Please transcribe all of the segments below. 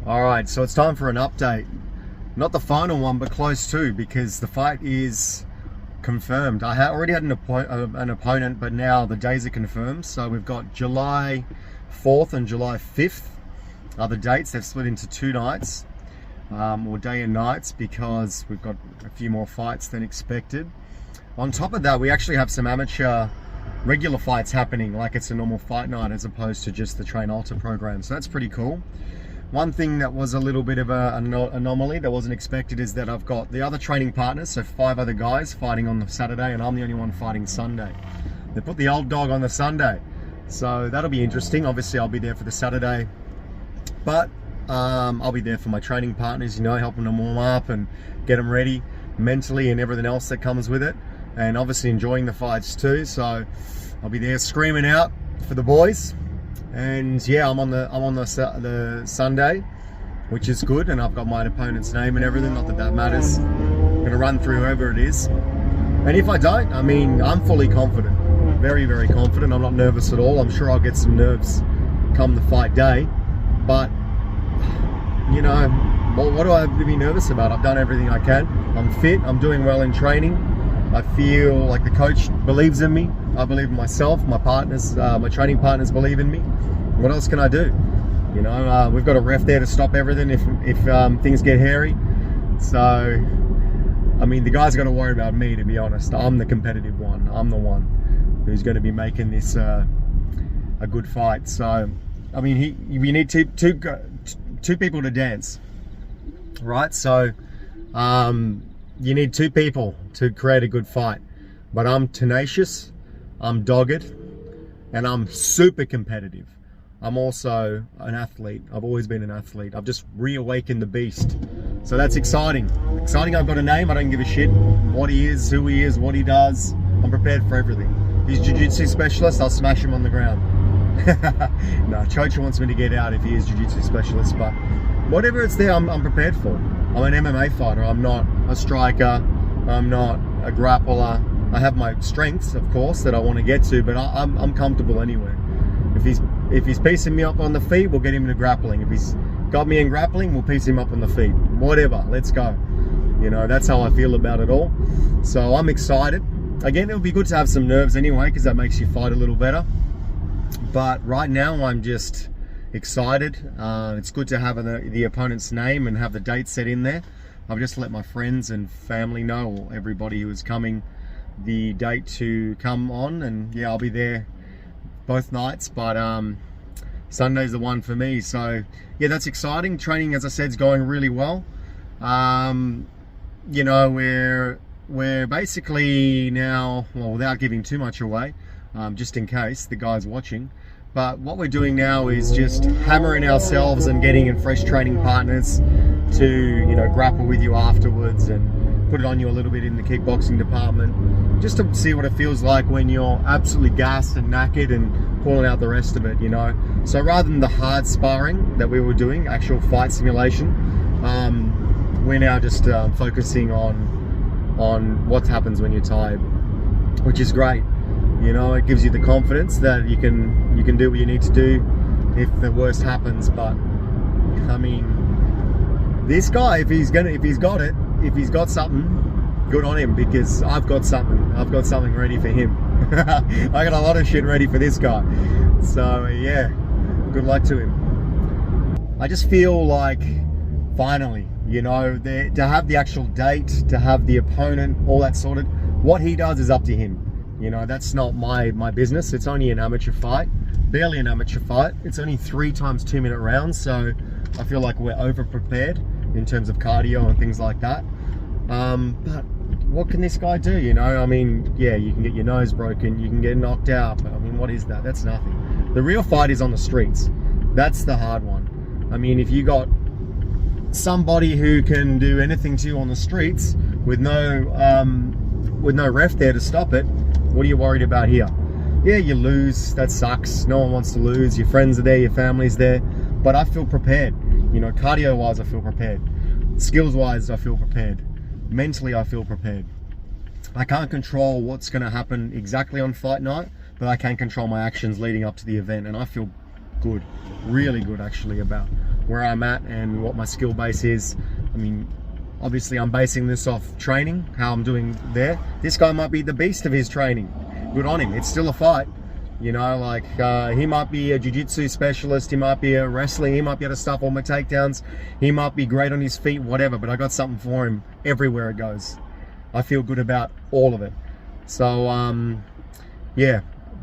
Alright, so it's time for an update. Not the final one, but close to, because the fight is confirmed. I already had an opponent, but now the days are confirmed. So we've got July 4th and July 5th are the dates. They've split into 2 nights, or day and nights, because we've got a few more fights than expected. On top of that, we actually have some amateur regular fights happening like it's a normal fight night, as opposed to just the Train Alta program. So that's pretty cool. One thing that was a little bit of an anomaly that wasn't expected is that I've got the other training partners, so 5 other guys fighting on the Saturday, and I'm the only one fighting Sunday. They put the old dog on the Sunday, so that'll be interesting. Obviously I'll be there for the Saturday, but I'll be there for my training partners, you know, helping them warm up and get them ready mentally and everything else that comes with it, and obviously enjoying the fights too. So I'll be there screaming out for the boys. And yeah, I'm on the Sunday, which is good, and I've got my opponent's name and everything. Not that that matters. I'm gonna run through whoever it is, and if I don't, I mean, I'm fully confident, very, very confident. I'm not nervous at all. I'm sure I'll get some nerves come the fight day, but you know, what do I have to be nervous about? I've done everything I can. I'm fit. I'm doing well in training. I feel like the coach believes in me. I believe in myself. My partners, my training partners believe in me. What else can I do? You know, we've got a ref there to stop everything if things get hairy. So, I mean, the guys got to worry about me, to be honest. I'm the competitive one. I'm the one who's going to be making this a good fight. So, I mean, we need two people to dance, right? So, you need 2 people to create a good fight. But I'm tenacious, I'm dogged, and I'm super competitive. I'm also an athlete. I've always been an athlete. I've just reawakened the beast. So that's exciting. Exciting, I've got a name. I don't give a shit what he is, who he is, what he does. I'm prepared for everything. If he's jiu-jitsu specialist, I'll smash him on the ground. No, Chocha wants me to get out if he is jiu-jitsu specialist, but whatever it's there, I'm prepared for. I'm an MMA fighter. I'm not a striker. I'm not a grappler. I have my strengths, of course, that I want to get to, but I'm comfortable anywhere. If he's piecing me up on the feet, we'll get him into grappling. If he's got me in grappling, we'll piece him up on the feet. Whatever, let's go. You know, that's how I feel about it all. So I'm excited. Again, it'll be good to have some nerves anyway, because that makes you fight a little better. But right now, I'm just excited. It's good to have the opponent's name and have the date set in there. I've just let my friends and family know, or everybody who is coming, the date to come on, and yeah, I'll be there both nights, but Sunday's the one for me. So yeah, that's exciting. Training, as I said, is going really well. You know, we're basically now, well, without giving too much away, just in case the guy's watching, but what we're doing now is just hammering ourselves and getting in fresh training partners to, you know, grapple with you afterwards and put it on you a little bit in the kickboxing department, just to see what it feels like when you're absolutely gassed and knackered and pulling out the rest of it, you know. So rather than the hard sparring that we were doing, actual fight simulation, we're now just focusing on what happens when you're tired, which is great. You know, it gives you the confidence that you can do what you need to do if the worst happens. But I mean, this guy, if he's got something, good on him, because I've got something ready for him. I got a lot of shit ready for this guy. So yeah, good luck to him. I just feel like finally, you know, to have the actual date, to have the opponent, all that sorted. What he does is up to him. You know, that's not my business. It's only an amateur fight, barely an amateur fight. It's only 3 times 2-minute rounds, so I feel like we're over prepared in terms of cardio and things like that. But what can this guy do? You know, I mean, yeah, you can get your nose broken, you can get knocked out, but I mean, what is that? That's nothing. The real fight is on the streets. That's the hard one. I mean, if you got somebody who can do anything to you on the streets with no ref there to stop it, what are you worried about here? Yeah, you lose, that sucks. No one wants to lose. Your friends are there, your family's there, but I feel prepared. You know, cardio wise, I feel prepared. Skills wise, I feel prepared. Mentally, I feel prepared. I can't control what's going to happen exactly on fight night, but I can control my actions leading up to the event, and I feel good, really good actually, about where I'm at and what my skill base is. I mean, obviously I'm basing this off training, how I'm doing there. This guy might be the beast of his training. Good on him. It's still a fight. You know, like he might be a jiu-jitsu specialist, he might be a wrestler, he might be able to stuff all my takedowns, he might be great on his feet, whatever, but I got something for him everywhere it goes. I feel good about all of it. So yeah,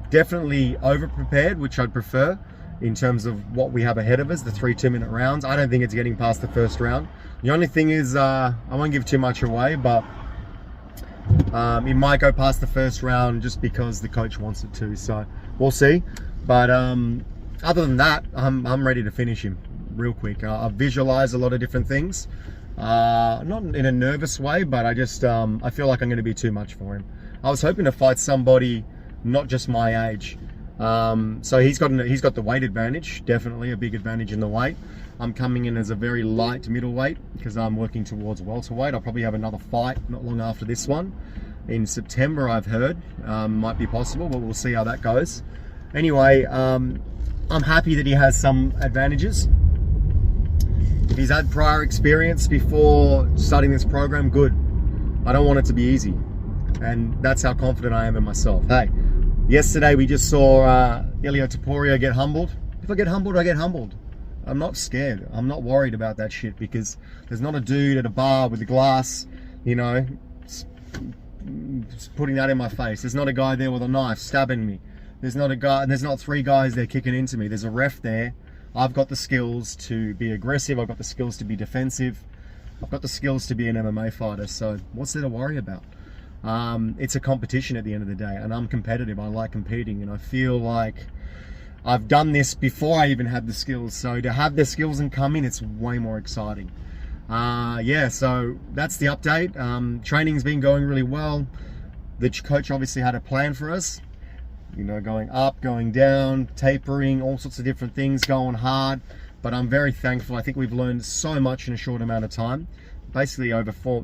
definitely over prepared, which I'd prefer in terms of what we have ahead of us, the 3 2-minute rounds. I don't think it's getting past the first round. The only thing is, I won't give too much away, but it might go past the first round just because the coach wants it to, so we'll see. But other than that, I'm ready to finish him real quick. I've visualized a lot of different things, not in a nervous way, but I just I feel like I'm going to be too much for him. I was hoping to fight somebody not just my age, so he's got the weight advantage, definitely a big advantage in the weight. I'm coming in as a very light middleweight because I'm working towards welterweight. I'll probably have another fight not long after this one in September, I've heard. Might be possible, but we'll see how that goes. Anyway, I'm happy that he has some advantages. If he's had prior experience before starting this program, good. I don't want it to be easy, and that's how confident I am in myself. Hey, yesterday we just saw Ilya Topuria get humbled. If I get humbled, I get humbled. I'm not scared. I'm not worried about that shit, because there's not a dude at a bar with a glass, you know, putting that in my face. There's not a guy there with a knife stabbing me. There's not a guy, and there's not 3 guys there kicking into me. There's a ref there. I've got the skills to be aggressive. I've got the skills to be defensive. I've got the skills to be an MMA fighter. So what's there to worry about? It's a competition at the end of the day, and I'm competitive. I like competing, and I feel like I've done this before I even had the skills, so to have the skills and come in, it's way more exciting. Yeah, so that's the update. Training's been going really well. The coach obviously had a plan for us, you know, going up, going down, tapering, all sorts of different things, going hard, but I'm very thankful. I think we've learned so much in a short amount of time, basically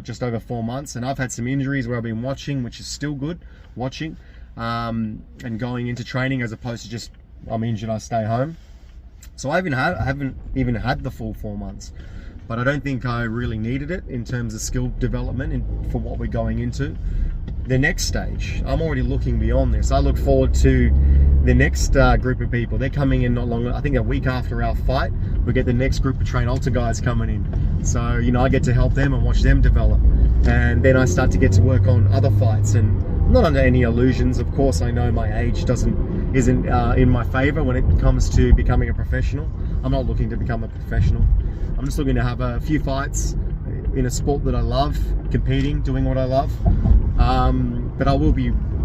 just over 4 months, and I've had some injuries where I've been watching, which is still good, watching, and going into training as opposed to just, I'm injured, I stay home. So I haven't even had the full 4 months, but I don't think I really needed it in terms of skill development for what we're going into. The next stage, I'm already looking beyond this. I look forward to the next group of people. They're coming in not long, I think a week after our fight, we get the next group of Train Alta guys coming in. So, you know, I get to help them and watch them develop. And then I start to get to work on other fights, and not under any illusions. Of course, I know my age isn't in my favor when it comes to becoming a professional. I'm not looking to become a professional. I'm just looking to have a few fights in a sport that I love, competing, doing what I love. But I will be,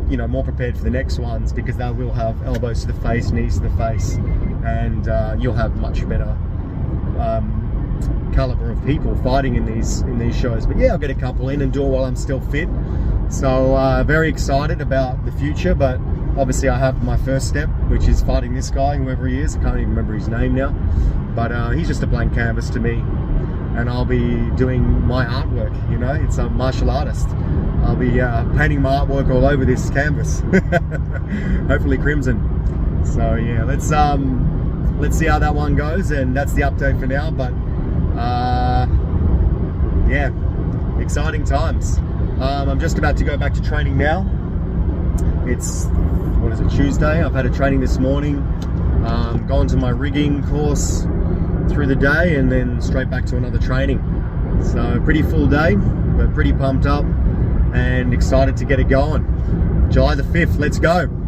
you know, more prepared for the next ones, because they will have elbows to the face, knees to the face, and you'll have much better caliber of people fighting in these shows. But yeah, I'll get a couple in and do it while I'm still fit. So very excited about the future, but obviously I have my first step, which is fighting this guy, whoever he is. I can't even remember his name now, but he's just a blank canvas to me, and I'll be doing my artwork. You know, it's a martial artist. I'll be painting my artwork all over this canvas. Hopefully crimson. So yeah, let's see how that one goes, and that's the update for now. But yeah, exciting times. I'm just about to go back to training now. It's, what is it, Tuesday? I've had a training this morning, gone to my rigging course through the day, and then straight back to another training. So pretty full day, but pretty pumped up and excited to get it going. July the 5th, let's go.